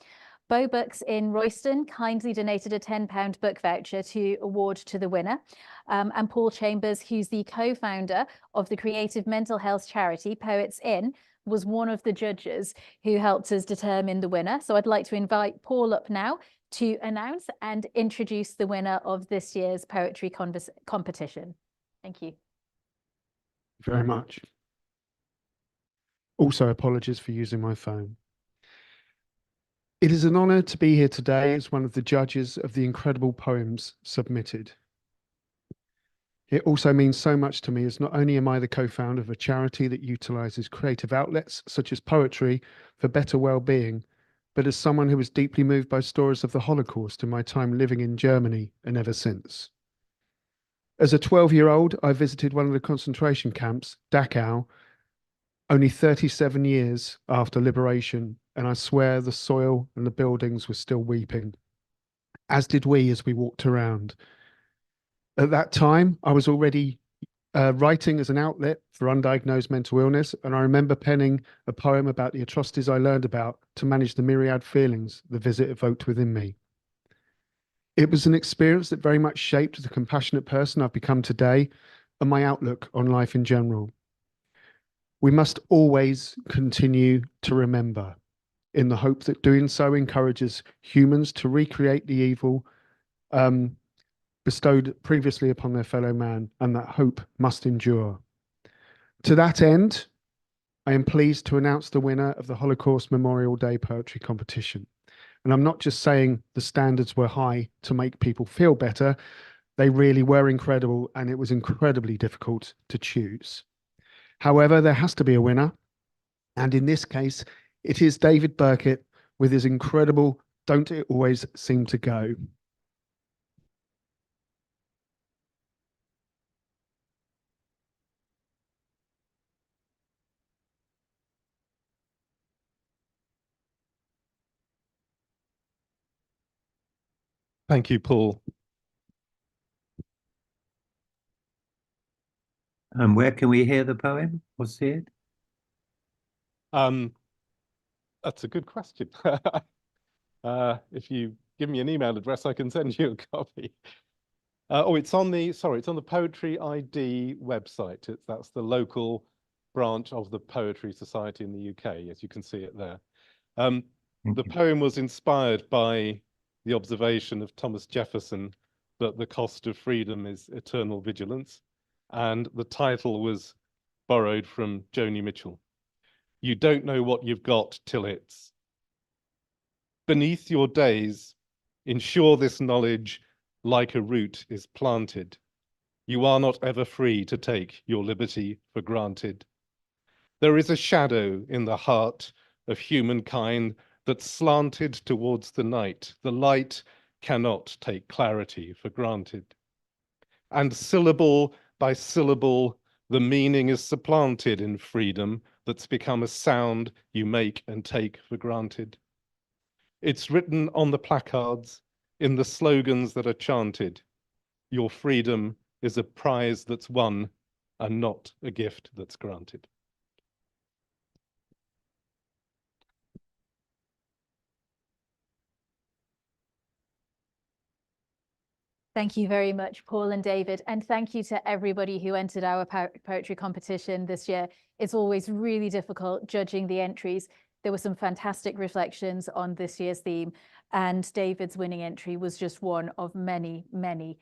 Bow Books in Royston kindly donated a £10 book voucher to award to the winner. And Paul Chambers, who's the co-founder of the creative mental health charity Poets In, was one of the judges who helped us determine the winner. So I'd like to invite Paul up now to announce and introduce the winner of this year's poetry competition. Thank you. Very much. Also, apologies for using my phone. It is an honor to be here today as one of the judges of the incredible poems submitted. It also means so much to me as not only am I the co-founder of a charity that utilizes creative outlets such as poetry for better well-being, but as someone who was deeply moved by stories of the Holocaust in my time living in Germany and ever since. As a 12-year-old, I visited one of the concentration camps, Dachau, only 37 years after liberation, and I swear the soil and the buildings were still weeping, as did we as we walked around. At that time, I was already writing as an outlet for undiagnosed mental illness, and I remember penning a poem about the atrocities I learned about to manage the myriad feelings the visit evoked within me. It was an experience that very much shaped the compassionate person I've become today and my outlook on life in general. We must always continue to remember, in the hope that doing so encourages humans to recreate the evil bestowed previously upon their fellow man, and that hope must endure. To that end, I am pleased to announce the winner of the Holocaust Memorial Day Poetry Competition. And I'm not just saying the standards were high to make people feel better, they really were incredible, and it was incredibly difficult to choose. However, there has to be a winner, and in this case, it is David Burkitt with his incredible Don't It Always Seem to Go. Thank you, Paul. And where can we hear the poem or see it? That's a good question. If you give me an email address, I can send you a copy. It's on the Poetry ID website. That's the local branch of the Poetry Society in the UK, as you can see it there. The poem was inspired by the observation of Thomas Jefferson that the cost of freedom is eternal vigilance, and the title was borrowed from Joni Mitchell. You don't know what you've got till it's beneath your days. Ensure this knowledge like a root is planted. You are not ever free to take your liberty for granted. There is a shadow in the heart of humankind that's slanted towards the night. The light cannot take clarity for granted. And syllable by syllable, the meaning is supplanted in freedom that's become a sound you make and take for granted. It's written on the placards, in the slogans that are chanted. Your freedom is a prize that's won and not a gift that's granted. Thank you very much, Paul and David. And thank you to everybody who entered our poetry competition this year. It's always really difficult judging the entries. There were some fantastic reflections on this year's theme, and David's winning entry was just one of many, many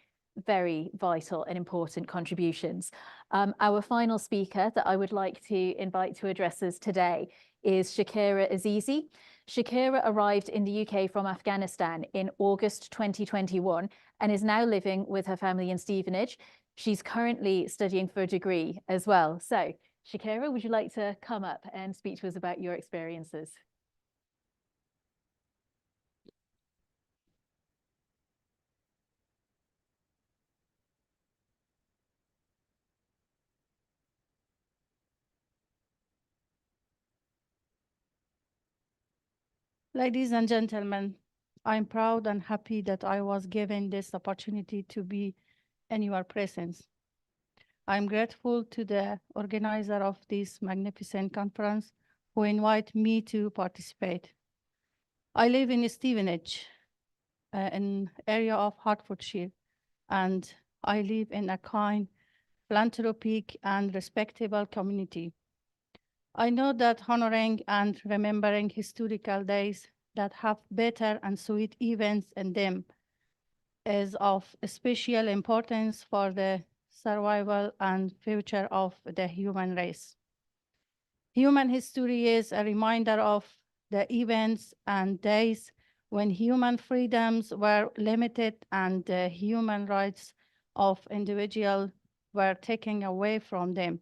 very vital and important contributions. Our final speaker that I would like to invite to address us today is Shakira Azizi. Shakira arrived in the UK from Afghanistan in August 2021 and is now living with her family in Stevenage. She's currently studying for a degree as well. So, Shakira, would you like to come up and speak to us about your experiences? Ladies and gentlemen, I'm proud and happy that I was given this opportunity to be in your presence. I'm grateful to the organizer of this magnificent conference who invited me to participate. I live in Stevenage, an area of Hertfordshire, and I live in a kind, philanthropic, and respectable community. I know that honoring and remembering historical days that have better and sweet events in them is of special importance for the survival and future of the human race. Human history is a reminder of the events and days when human freedoms were limited and the human rights of individuals were taken away from them.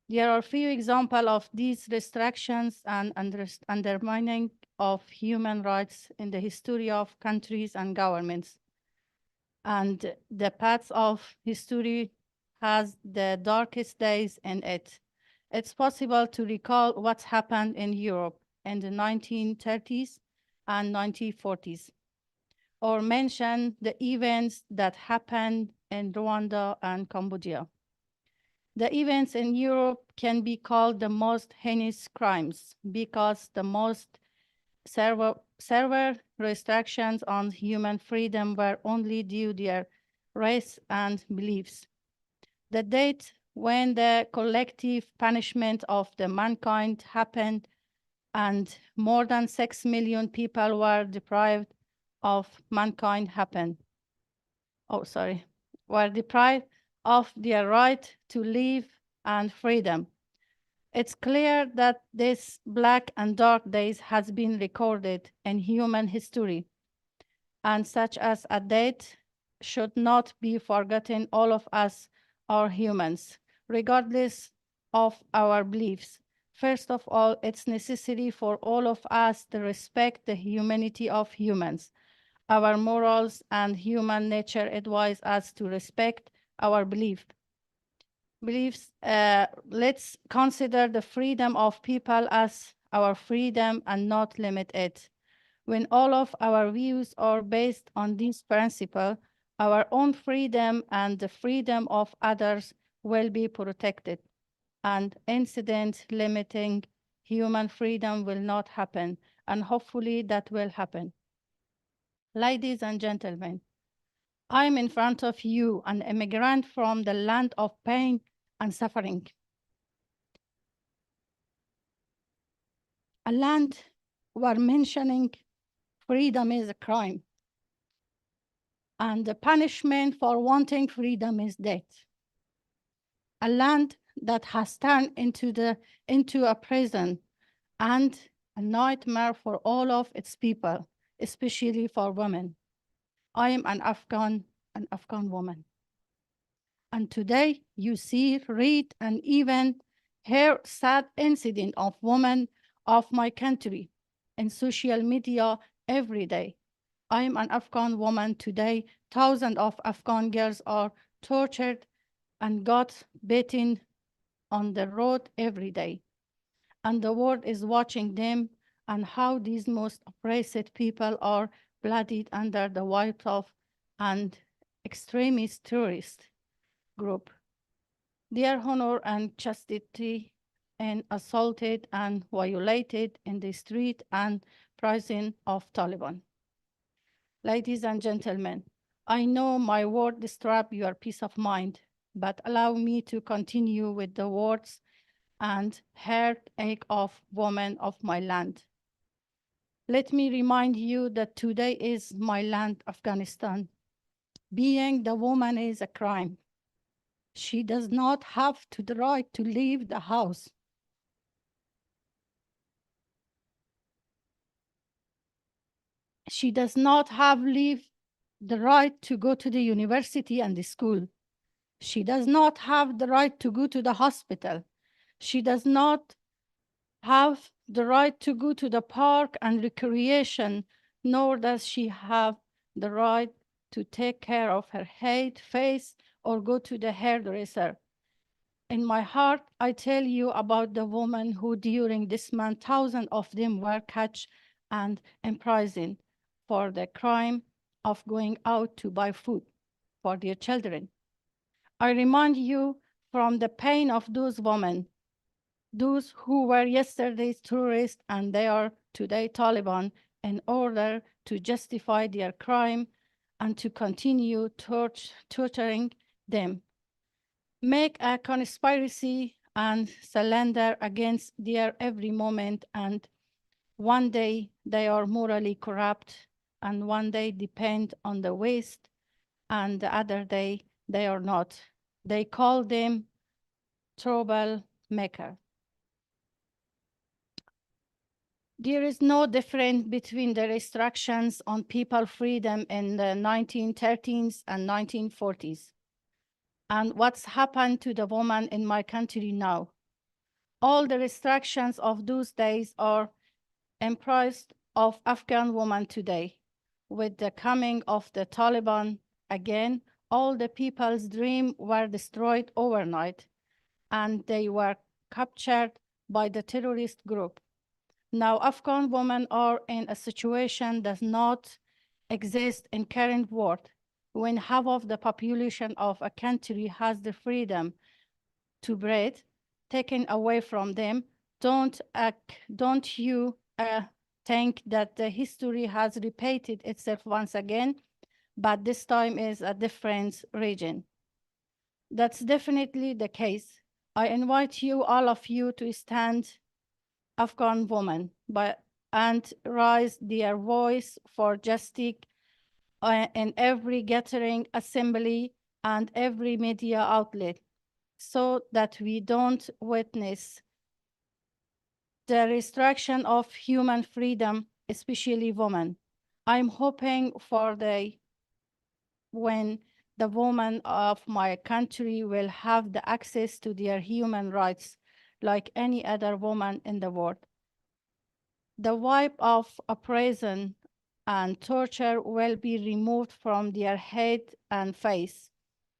There are few examples of these restrictions and undermining of human rights in the history of countries and governments. And the path of history has the darkest days in it. It's possible to recall what happened in Europe in the 1930s and 1940s, or mention the events that happened in Rwanda and Cambodia. The events in Europe can be called the most heinous crimes because the most severe restrictions on human freedom were only due to their race and beliefs. The date when the collective punishment of the mankind happened and more than 6 million people were deprived of mankind happened. Were deprived of their right to live and freedom. It's clear that this black and dark days has been recorded in human history, and such as a date should not be forgotten. All of us are humans, regardless of our beliefs. First of all, it's necessary for all of us to respect the humanity of humans. Our morals and human nature advise us to respect our beliefs. Let's consider the freedom of people as our freedom and not limit it. When all of our views are based on this principle, our own freedom and the freedom of others will be protected, and incident limiting human freedom will not happen, and hopefully that will happen. Ladies and gentlemen, I'm in front of you, an immigrant from the land of pain and suffering. A land where mentioning freedom is a crime, and the punishment for wanting freedom is death. A land that has turned into a prison and a nightmare for all of its people, especially for women. I am an Afghan woman. And today you see, read, and even hear sad incident of women of my country in social media every day. I am an Afghan woman today. Thousands of Afghan girls are tortured and got beaten on the road every day. And the world is watching them and how these most oppressed people are bloodied under the white of and extremist terrorist group. Their honor and chastity and assaulted and violated in the street and prison of Taliban. Ladies and gentlemen, I know my word disturb your peace of mind, but allow me to continue with the words and heartache of women of my land. Let me remind you that today is my land, Afghanistan. Being the woman is a crime. She does not have the right to leave the house. She does not have the right to go to the university and the school. She does not have the right to go to the hospital. She does not have the right to go to the park and recreation, nor does she have the right to take care of her head, face, or go to the hairdresser. In my heart, I tell you about the women who during this month, thousands of them were catched and imprisoned for the crime of going out to buy food for their children. I remind you from the pain of those women, those who were yesterday's terrorists and they are today Taliban, in order to justify their crime and to continue torturing them. Make a conspiracy and surrender against their every moment, and one day they are morally corrupt, and one day depend on the West, and the other day they are not. They call them troublemaker. There is no difference between the restrictions on people's freedom in the 1930s and 1940s and what's happened to the woman in my country now. All the restrictions of those days are imposed of Afghan women today. With the coming of the Taliban again, all the people's dreams were destroyed overnight and they were captured by the terrorist group. Now, Afghan women are in a situation that does not exist in current world, when half of the population of a country has the freedom to breathe taken away from them. Don't you think that the history has repeated itself once again, but this time is a different region? That's definitely the case. I invite you, all of you, to stand Afghan women and raise their voice for justice in every gathering, assembly, and every media outlet, so that we don't witness the restriction of human freedom, especially women. I'm hoping for when the women of my country will have the access to their human rights like any other woman in the world. The wipe of oppression and torture will be removed from their head and face,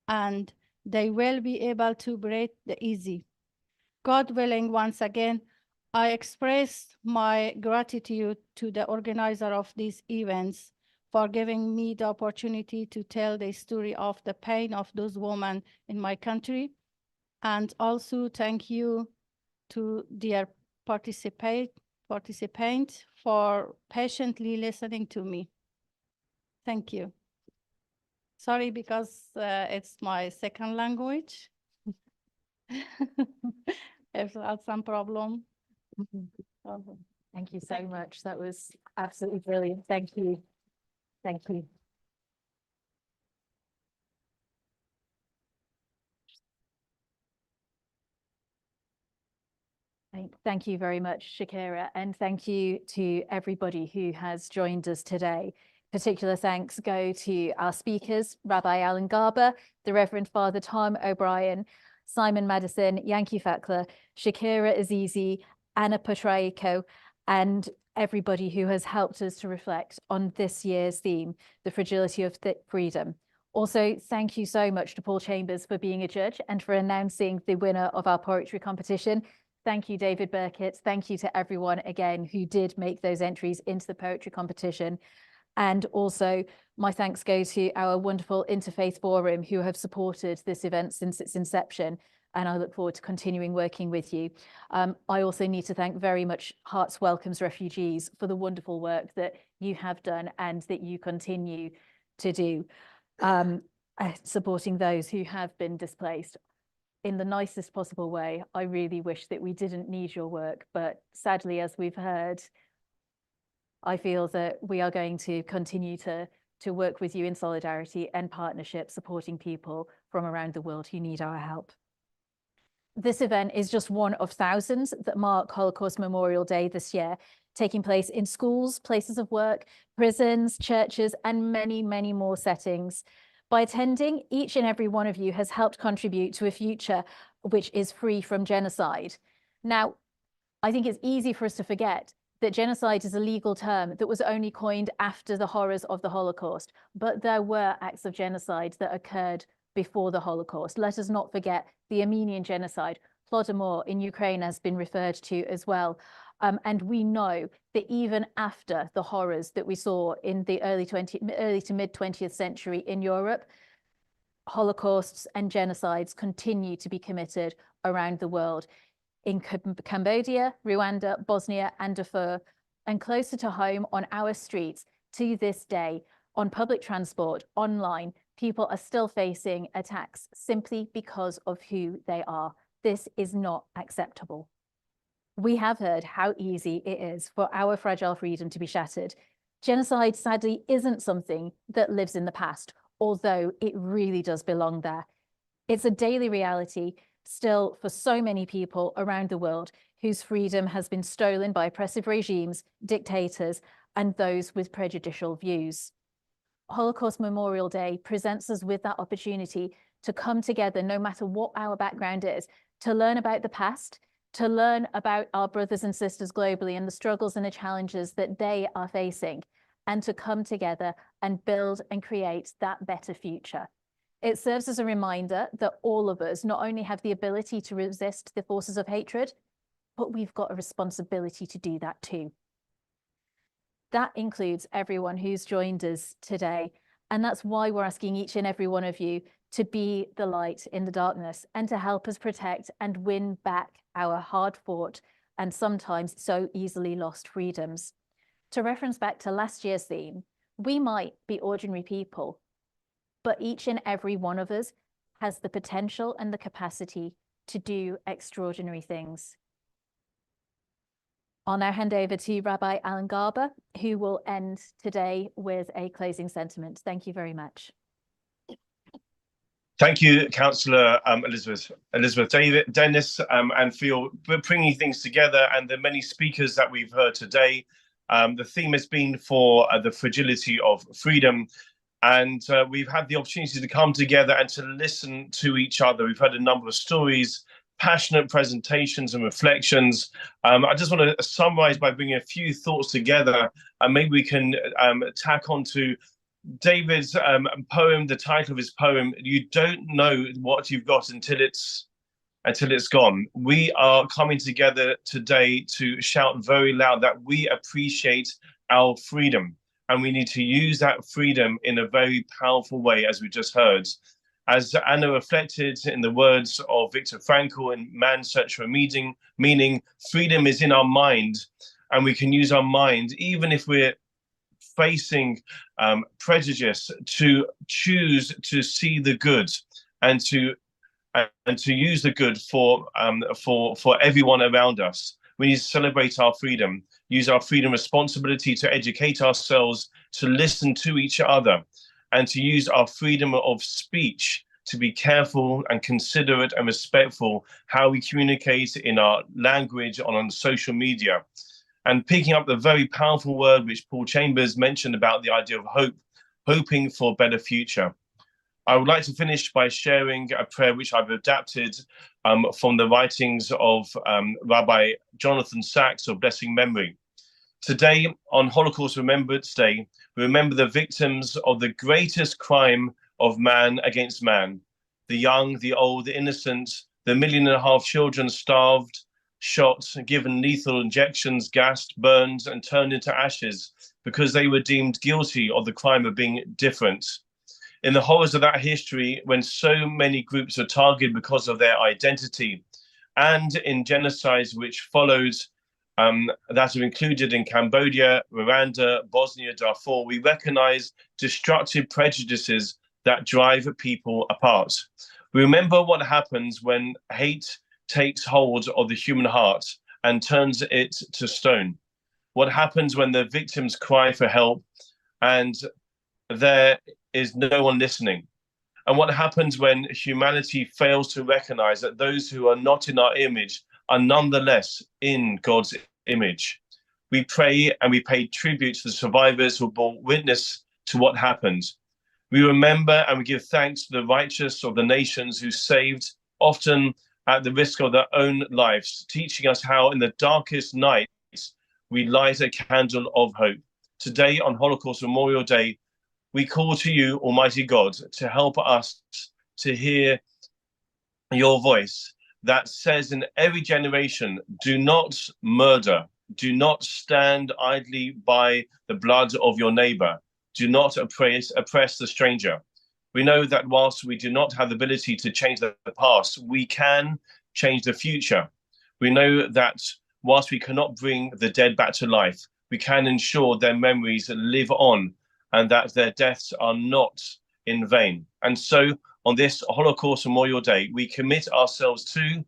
and they will be able to breathe easy. God willing, once again, I express my gratitude to the organizer of these events for giving me the opportunity to tell the story of the pain of those women in my country. And also thank you to their participants for patiently listening to me. Thank you. Sorry, because it's my second language. If that's some problem. Thank you so much. That was absolutely brilliant. Thank you. Thank you. Thank you very much, Shakira, and thank you to everybody who has joined us today. Particular thanks go to our speakers, Rabbi Alan Garber, the Reverend Father Tom O'Brien, Simon Madison, Yankee Fakler, Shakira Azizi, Anna Petraiko, and everybody who has helped us to reflect on this year's theme, the fragility of freedom. Also, thank you so much to Paul Chambers for being a judge and for announcing the winner of our poetry competition. Thank you, David Burkett. Thank you to everyone again who did make those entries into the poetry competition. And also my thanks go to our wonderful Interfaith Forum who have supported this event since its inception. And I look forward to continuing working with you. I also need to thank very much Hearts Welcomes Refugees for the wonderful work that you have done and that you continue to do, supporting those who have been displaced. In the nicest possible way. I really wish that we didn't need your work, but sadly, as we've heard, I feel that we are going to continue to work with you in solidarity and partnership, supporting people from around the world who need our help. This event is just one of thousands that mark Holocaust Memorial Day this year, taking place in schools, places of work, prisons, churches, and many, many more settings. By attending, each and every one of you has helped contribute to a future which is free from genocide. Now, I think it's easy for us to forget that genocide is a legal term that was only coined after the horrors of the Holocaust, but there were acts of genocide that occurred before the Holocaust. Let us not forget the Armenian genocide. Holodomor in Ukraine has been referred to as well. And we know that even after the horrors that we saw in the early to mid 20th century in Europe, Holocausts and genocides continue to be committed around the world. In Cambodia, Rwanda, Bosnia, and Darfur, and closer to home on our streets to this day, on public transport, online, people are still facing attacks simply because of who they are. This is not acceptable. We have heard how easy it is for our fragile freedom to be shattered. Genocide, sadly, isn't something that lives in the past, although it really does belong there. It's a daily reality still for so many people around the world whose freedom has been stolen by oppressive regimes, dictators, and those with prejudicial views. Holocaust Memorial Day presents us with that opportunity to come together, no matter what our background is, to learn about the past, to learn about our brothers and sisters globally and the struggles and the challenges that they are facing, and to come together and build and create that better future. It serves as a reminder that all of us not only have the ability to resist the forces of hatred, but we've got a responsibility to do that too. That includes everyone who's joined us today. And that's why we're asking each and every one of you to be the light in the darkness and to help us protect and win back our hard-fought and sometimes so easily lost freedoms. To reference back to last year's theme, we might be ordinary people, but each and every one of us has the potential and the capacity to do extraordinary things. I'll now hand over to Rabbi Alan Garber, who will end today with a closing sentiment. Thank you very much. Thank you, Councillor Elizabeth Dennis, and for bringing things together, and the many speakers that we've heard today. The theme has been for the fragility of freedom, and we've had the opportunity to come together and to listen to each other. We've heard a number of stories, passionate presentations and reflections. I just want to summarize by bringing a few thoughts together, and maybe we can tack on to David's poem, the title of his poem, "You Don't Know What You've Got Until It's Gone." We are coming together today to shout very loud that we appreciate our freedom, and we need to use that freedom in a very powerful way, as we just heard. As Anna reflected in the words of Viktor Frankl in Man's Search for Meaning, freedom is in our mind, and we can use our mind even if we're facing prejudice, to choose to see the good and to use the good for everyone around us. We need to celebrate our freedom, use our freedom responsibility to educate ourselves, to listen to each other, and to use our freedom of speech to be careful and considerate and respectful how we communicate in our language on social media. And picking up the very powerful word which Paul Chambers mentioned about the idea of hope, hoping for a better future. I would like to finish by sharing a prayer which I've adapted from the writings of Rabbi Jonathan Sachs of blessing memory. Today, on Holocaust Remembrance Day, we remember the victims of the greatest crime of man against man. The young, the old, the innocent, the 1.5 million children starved, shot, given lethal injections, gassed, burned, and turned into ashes because they were deemed guilty of the crime of being different. In the horrors of that history, when so many groups were targeted because of their identity, and in genocides which followed, that are included in Cambodia, Rwanda, Bosnia, Darfur, we recognize destructive prejudices that drive people apart. We remember what happens when hate takes hold of the human heart and turns it to stone. What happens when the victims cry for help and there is no one listening? And what happens when humanity fails to recognize that those who are not in our image are nonetheless in God's image? We pray and we pay tribute to the survivors who bore witness to what happened. We remember and we give thanks to the righteous of the nations who saved, often at the risk of their own lives, teaching us how in the darkest nights we light a candle of hope. Today, on Holocaust Memorial Day, we call to you, Almighty God, to help us to hear your voice that says in every generation, do not murder, do not stand idly by the blood of your neighbor, do not oppress the stranger. We know that whilst we do not have the ability to change the past, we can change the future. We know that whilst we cannot bring the dead back to life, we can ensure their memories live on and that their deaths are not in vain. And so on this Holocaust Memorial Day, we commit ourselves to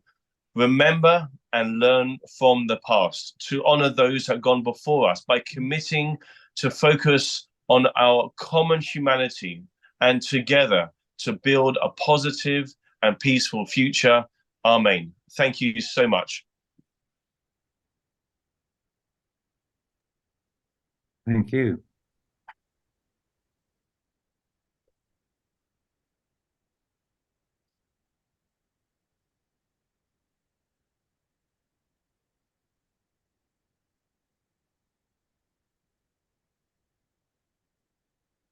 remember and learn from the past, to honor those who have gone before us by committing to focus on our common humanity and together to build a positive and peaceful future. Amen. Thank you so much. Thank you.